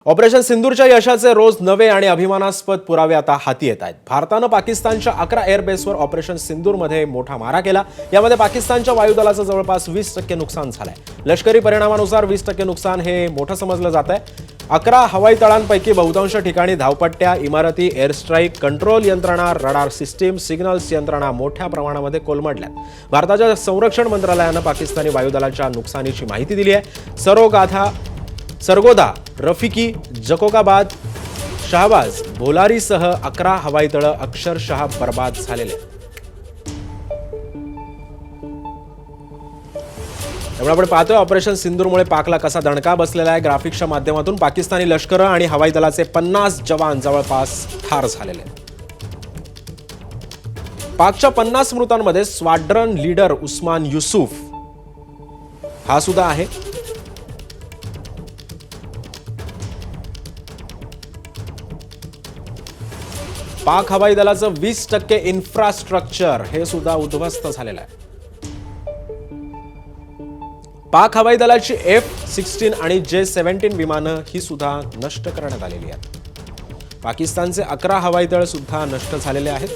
Operation सिंदूरच्या यशाचे रोज नवे आणि अभिमानास्पद पुरावे आता हाती येत आहेत। भारतानं पाकिस्तानच्या 11 एअरबेसवर ऑपरेशन सिंदूरमध्ये मोठा मारा केला। यामध्ये पाकिस्तानच्या वायुदलाचं जवळपास 20% नुकसान झालंय। लष्करी परिणामानुसार 20% नुकसान हे मोठं समजलं जात आहे। 11 हवाई तळांपैकी बहुतांश ठिकाणी धावपट्ट्या, इमारती, एअर स्ट्राईक कंट्रोल यंत्रणा, रडार सिस्टीम, सिग्नल्स यंत्रणा मोठ्या प्रमाणामध्ये कोलमडल्यात। भारताच्या संरक्षण मंत्रालयानं पाकिस्तानी वायुदलाच्या नुकसानीची माहिती दिली आहे। सरगोदा, रफिकी, जकोकाबाद, शहबाज, भोलारीसह 11 हवाई तळं अक्षरशः बर्बाद झालेले। त्यामुळे आपण पाहतोय ऑपरेशन सिंदूरमुळे पाकला कसा दणका बसलेला आहे। ग्राफिक्सच्या माध्यमातून पाकिस्तानी लष्कर आणि हवाई दलाचे 50 जवान जवळपास ठार झालेले। पाकच्या 50 मृतांमध्ये स्क्वाड्रन लीडर उस्मान युसूफ हा सुद्धा आहे। पाक हवाई दलाचं 20% इन्फ्रास्ट्रक्चर हे सुद्धा उद्ध्वस्त झालेलं आहे। पाक हवाई दलाची F-16 आणि J-17 विमानं ही सुद्धा नष्ट करण्यात आलेली आहेत। पाकिस्तानचे 11 हवाई तळ सुद्धा नष्ट झालेले आहेत।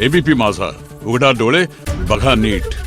एबीपी माझा, उघडा डोळे बघा नीट।